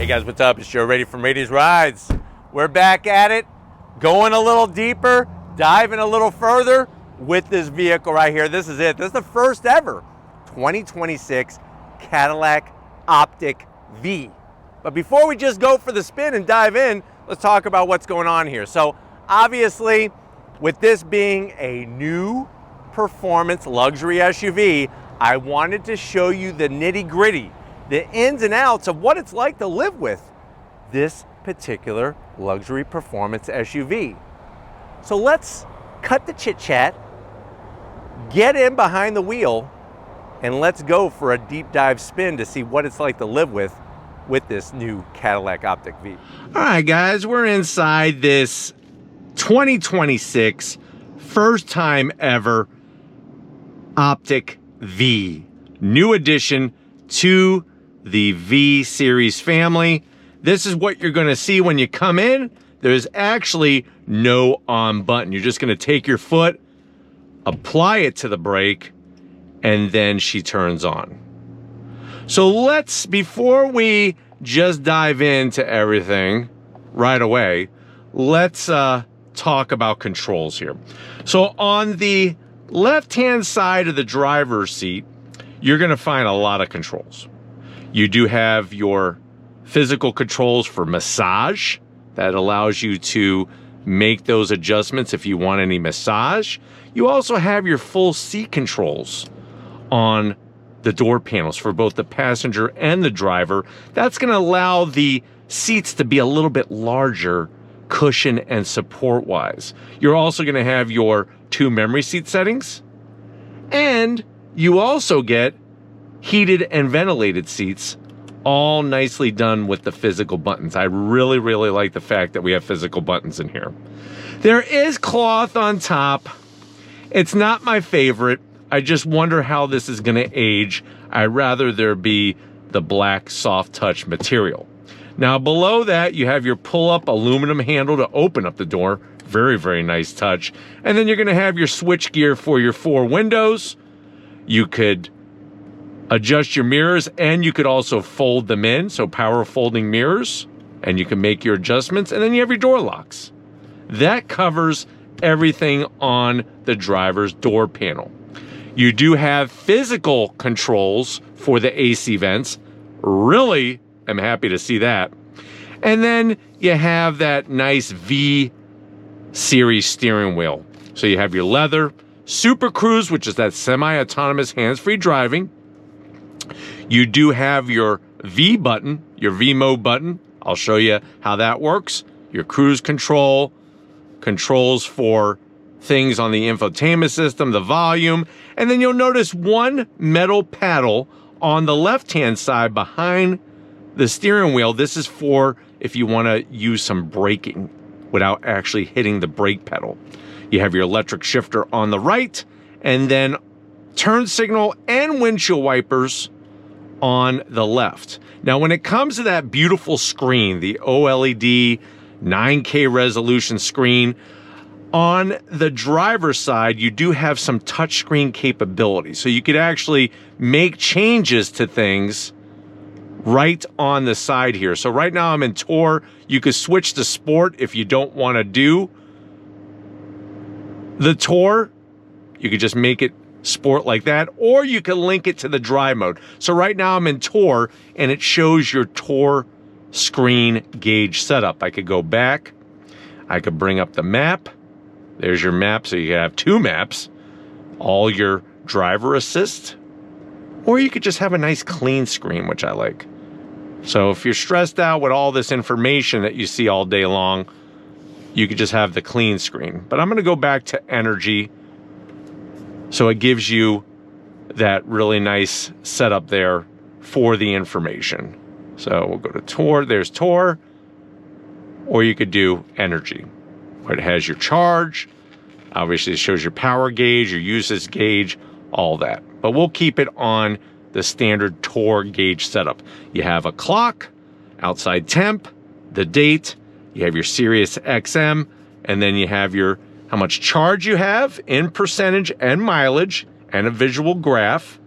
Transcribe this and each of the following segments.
Hey guys, what's up? It's Joe Ready from Rady's Rides. We're back at it, going a little deeper, diving a little further with this vehicle right here. This is it. This is the first ever 2026 Cadillac Optiq-V. But before we just go for the spin and dive in, let's talk about what's going on here. So obviously, with this being a new performance luxury SUV, I wanted to show you the nitty-gritty, the ins and outs of what it's like to live with this particular luxury performance SUV. So let's cut the chit chat, get in behind the wheel, and let's go for a deep dive spin to see what it's like to live with this new Cadillac Optiq-V. All right, guys, we're inside this 2026 first time ever Optiq-V, new addition to the V series family. This is what you're going to see when you come in. There's actually no on button. You're just going to take your foot, apply it to the brake, and then she turns on. So let's, before we just dive into everything right away, let's talk about controls here. So on the left-hand side of the driver's seat, you're going to find a lot of controls. You do have your physical controls for massage that allows you to make those adjustments if you want any massage. You also have your full seat controls on the door panels for both the passenger and the driver. That's going to allow the seats to be a little bit larger, cushion and support wise. You're also going to have your 2 memory seat settings, and you also get heated and ventilated seats, all nicely done with the physical buttons. I really, really like the fact that we have physical buttons in here. There is cloth on top. It's not my favorite. I just wonder how this is going to age. I'd rather there be the black soft touch material. Now below that, you have your pull-up aluminum handle to open up the door. Very, very nice touch. And then you're going to have your switch gear for your 4 windows. You could adjust your mirrors, and you could also fold them in, so power folding mirrors, and you can make your adjustments. And then you have your door locks. That covers everything on the driver's door panel. You do have physical controls for the AC vents. Really am happy to see that. And then you have that nice V series steering wheel. So you have your leather, Super Cruise, which is that semi-autonomous hands-free driving. You do have your V button, your V mode button. I'll show you how that works. Your cruise control, controls for things on the infotainment system, the volume, and then you'll notice one metal paddle on the left-hand side behind the steering wheel. This is for if you want to use some braking without actually hitting the brake pedal. You have your electric shifter on the right, and then turn signal and windshield wipers on the left. Now, when it comes to that beautiful screen, the OLED 9K resolution screen, on the driver's side, you do have some touchscreen capability. So you could actually make changes to things right on the side here. So right now I'm in Tour. You could switch to Sport if you don't want to do the Tour. You could just make it Sport like that, or you can link it to the drive mode. So right now I'm in Tour, and it shows your Tour screen gauge setup. I could go back. I could bring up the map. There's your map, so you can have 2 maps, all your driver assist, or you could just have a nice clean screen, which I like. So if you're stressed out with all this information that you see all day long, you could just have the clean screen. But I'm going to go back to energy, so it gives you that really nice setup there for the information. So we'll go to Tour. There's Tour, or you could do energy, where it has your charge. Obviously, it shows your power gauge, your usage gauge, all that. But we'll keep it on the standard Tour gauge setup. You have a clock, outside temp, the date, you have your Sirius XM, and then you have your how much charge you have in percentage and mileage, and a visual graph.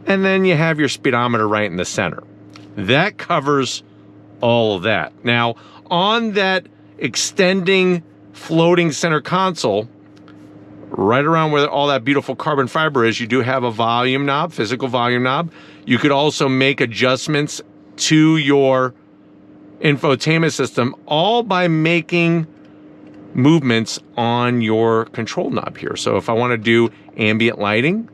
And then you have your speedometer right in the center. That covers all of that. Now, on that extending floating center console, right around where all that beautiful carbon fiber is, you do have a volume knob, physical volume knob. You could also make adjustments to your infotainment system, all by making movements on your control knob here. So if I want to do ambient lighting,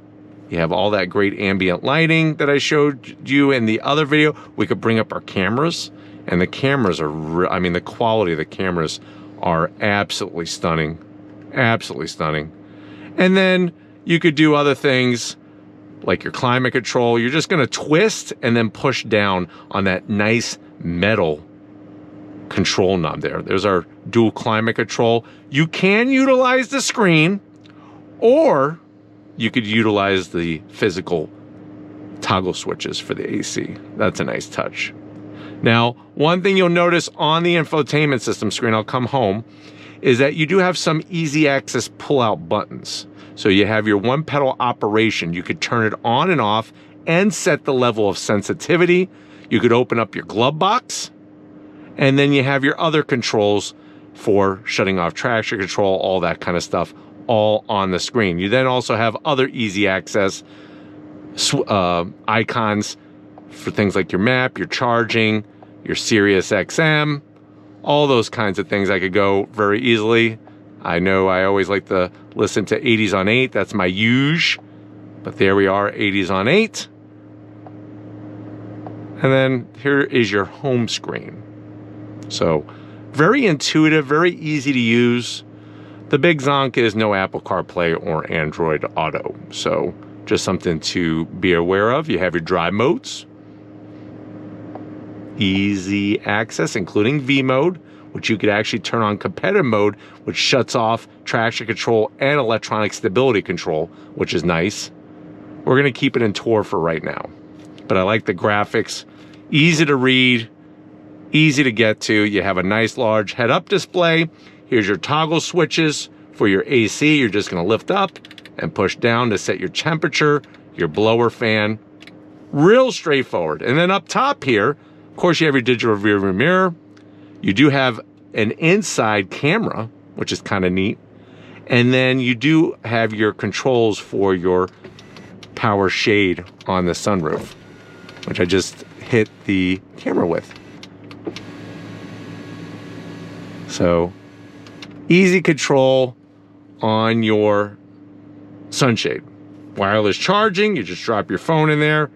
you have all that great ambient lighting that I showed you in the other video. We could bring up our cameras, and the cameras are, I mean, the quality of the cameras are absolutely stunning. Absolutely stunning. And then you could do other things like your climate control. You're just going to twist and then push down on that nice metal control knob there. There's our dual climate control. You can utilize the screen, or you could utilize the physical toggle switches for the AC. That's a nice touch. Now, one thing you'll notice on the infotainment system screen, I'll come home, is that you do have some easy access pull-out buttons. So you have your one pedal operation. You could turn it on and off and set the level of sensitivity. You could open up your glove box, and then you have your other controls for shutting off traction control, all that kind of stuff, all on the screen. You then also have other easy access icons for things like your map, your charging, your Sirius XM, all those kinds of things. I could go very easily. I know I always like to listen to 80s on 8. That's my usual. But there we are, 80s on 8. And then here is your home screen. So very intuitive, very easy to use. The big zonk is no Apple CarPlay or Android Auto. So just something to be aware of. You have your drive modes. Easy access, including V mode, which you could actually turn on competitive mode, which shuts off traction control and electronic stability control, which is nice. We're going to keep it in Tour for right now. But I like the graphics. Easy to read, easy to get to. You have a nice large head-up display. Here's your toggle switches for your AC. You're just going to lift up and push down to set your temperature, your blower fan. Real straightforward. And then up top here, of course, you have your digital rear view mirror. You do have an inside camera, which is kind of neat. And then you do have your controls for your power shade on the sunroof, which I just hit the camera with. So easy control on your sunshade. Wireless charging, you just drop your phone in there.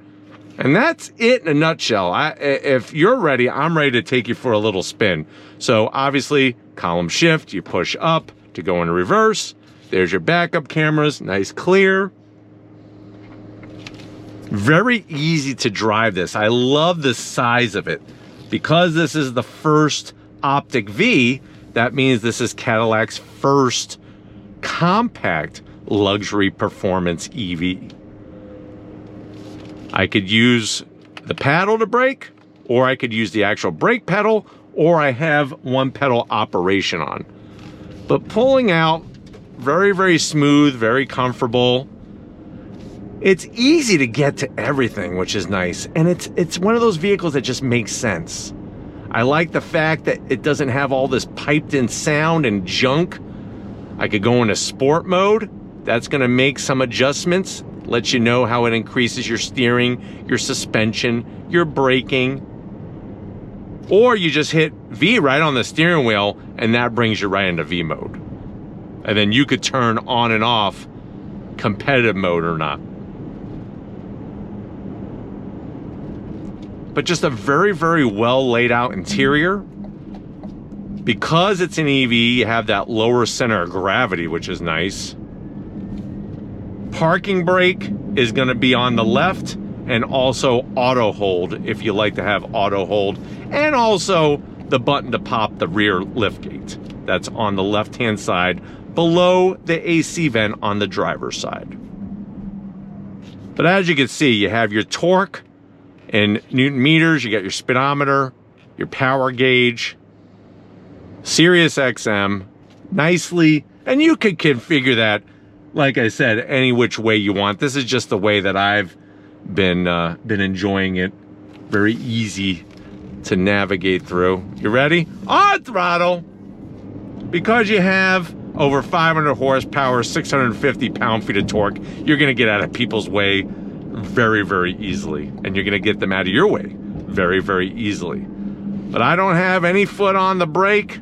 And that's it in a nutshell. If you're ready, I'm ready to take you for a little spin. So obviously, column shift, you push up to go into reverse. There's your backup cameras, nice clear. Very easy to drive this. I love the size of it. Because this is the first Optiq-V, that means this is Cadillac's first compact luxury performance EV. I could use the paddle to brake, or I could use the actual brake pedal, or I have one pedal operation on. But pulling out, very, very smooth, very comfortable. It's easy to get to everything, which is nice. And it's one of those vehicles that just makes sense. I like the fact that it doesn't have all this piped in sound and junk. I could go into sport mode. That's gonna make some adjustments. Let you know how it increases your steering, your suspension, your braking. Or you just hit V right on the steering wheel and that brings you right into V mode. And then you could turn on and off competitive mode or not. But just a very, very well laid out interior. Because it's an EV, you have that lower center of gravity, which is nice. Parking brake is going to be on the left, and also auto hold if you like to have auto hold, and also the button to pop the rear lift gate. That's on the left hand side below the AC vent on the driver's side. But as you can see, you have your torque in Newton meters, you got your speedometer, your power gauge, Sirius XM, nicely, and you could configure that, like I said, any which way you want. This is just the way that I've been enjoying it. Very easy to navigate through. You ready? On throttle! Because you have over 500 horsepower, 650 pound-feet of torque, you're gonna get out of people's way very, very easily. And you're gonna get them out of your way very, very easily. But I don't have any foot on the brake.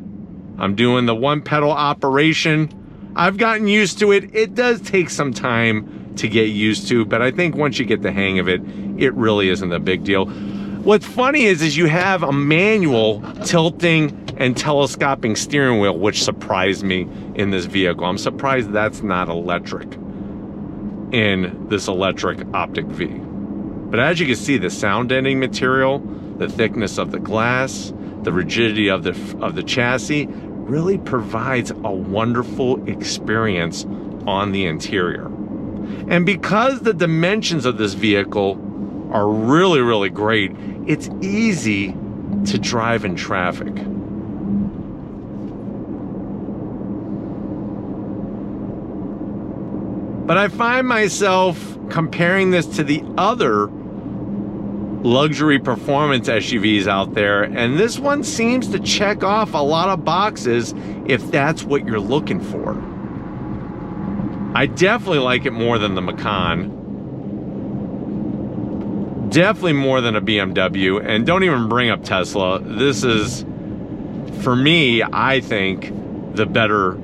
I'm doing the one pedal operation. I've gotten used to it. It does take some time to get used to, but I think once you get the hang of it, it really isn't a big deal. What's funny is you have a manual tilting and telescoping steering wheel, which surprised me in this vehicle. I'm surprised that's not electric in this electric Optiq-V. But as you can see, the sound deadening material, the thickness of the glass, the rigidity of the chassis really provides a wonderful experience on the interior. And because the dimensions of this vehicle are really, really great, it's easy to drive in traffic. But I find myself comparing this to the other luxury performance SUVs out there, and this one seems to check off a lot of boxes if that's what you're looking for. I definitely like it more than the Macan. Definitely more than a BMW, and don't even bring up Tesla. This is, for me, I think, the better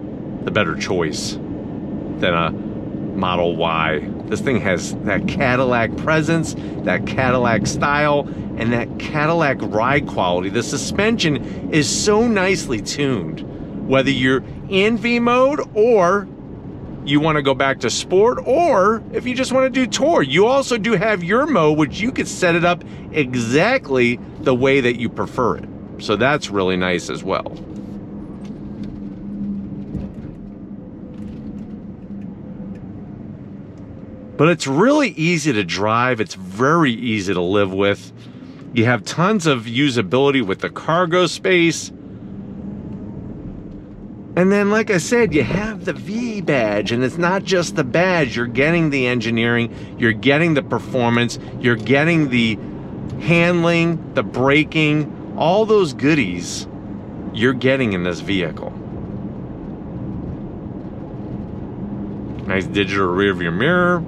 choice than a Model Y. This thing has that Cadillac presence, that Cadillac style, and that Cadillac ride quality. The suspension is so nicely tuned. Whether you're in V mode or you want to go back to sport, or if you just want to do tour, you also do have your mode, which you could set it up exactly the way that you prefer it. So that's really nice as well. But it's really easy to drive. It's very easy to live with. You have tons of usability with the cargo space. And then, like I said, you have the V badge, and it's not just the badge. You're getting the engineering, you're getting the performance, you're getting the handling, the braking, all those goodies you're getting in this vehicle. Nice digital rear view mirror.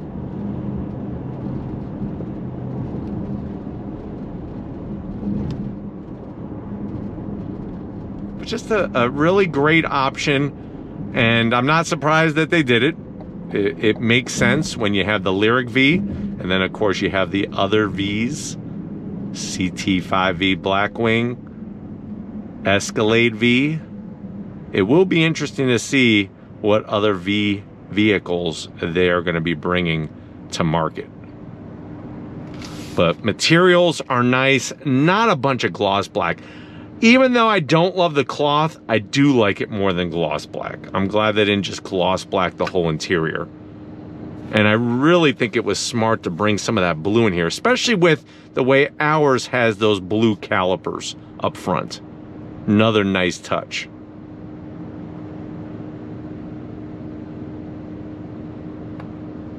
Just a really great option, and I'm not surprised that they did it. It makes sense when you have the Lyriq V, and then of course you have the other Vs, CT5V Blackwing, Escalade V. It will be interesting to see what other V vehicles they are going to be bringing to market. But materials are nice, not a bunch of gloss black. Even though I don't love the cloth, I do like it more than gloss black. I'm glad they didn't just gloss black the whole interior. And I really think it was smart to bring some of that blue in here, especially with the way ours has those blue calipers up front. Another nice touch.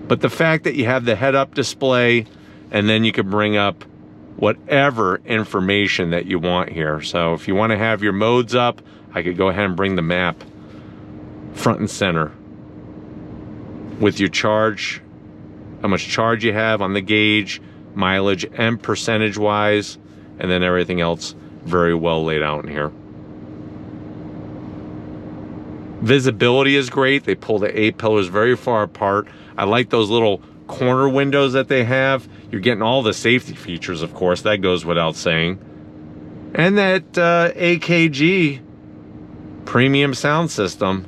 But the fact that you have the head-up display, and then you can bring up whatever information that you want here. So if you want to have your modes up, I could go ahead and bring the map front and center with your charge, how much charge you have on the gauge, mileage and percentage wise, and then everything else very well laid out in here. Visibility is great. They pull the A-pillars very far apart. I like those little corner windows that they have. You're getting all the safety features, of course, that goes without saying. And that AKG premium sound system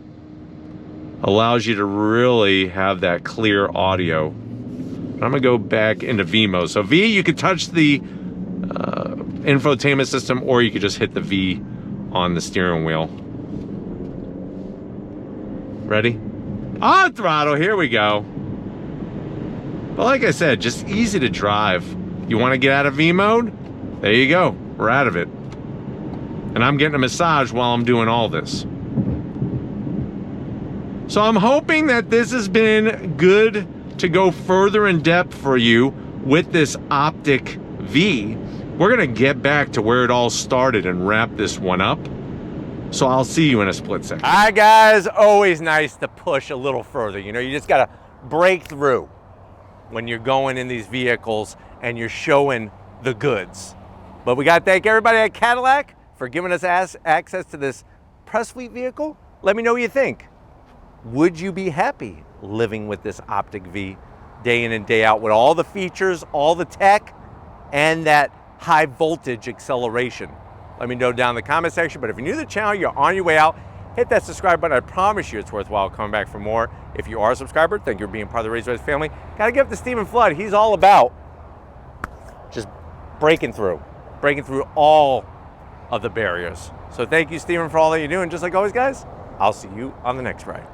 allows you to really have that clear audio. I'm gonna go back into V mode. So V, you could touch the infotainment system, or you could just hit the V on the steering wheel. Ready? On throttle, here we go. But like I said, just easy to drive. You want to get out of V mode? There you go. We're out of it. And I'm getting a massage while I'm doing all this. So I'm hoping that this has been good to go further in depth for you with this Optiq V, we're gonna get back to where it all started and wrap this one up. So I'll see you in a split second. All right, guys, always nice to push a little further. You know, you just gotta break through when you're going in these vehicles and you're showing the goods. But we gotta thank everybody at Cadillac for giving us access to this press fleet vehicle. Let me know what you think. Would you be happy living with this Optiq-V day in and day out with all the features, all the tech, and that high voltage acceleration? Let me know down in the comment section. But if you're new to the channel, you're on your way out, hit that subscribe button. I promise you it's worthwhile coming back for more. If you are a subscriber, thank you for being part of the Raised Boys family. Gotta give it to Stephen Flood. He's all about just breaking through all of the barriers. So thank you, Stephen, for all that you're doing. Just like always, guys, I'll see you on the next ride.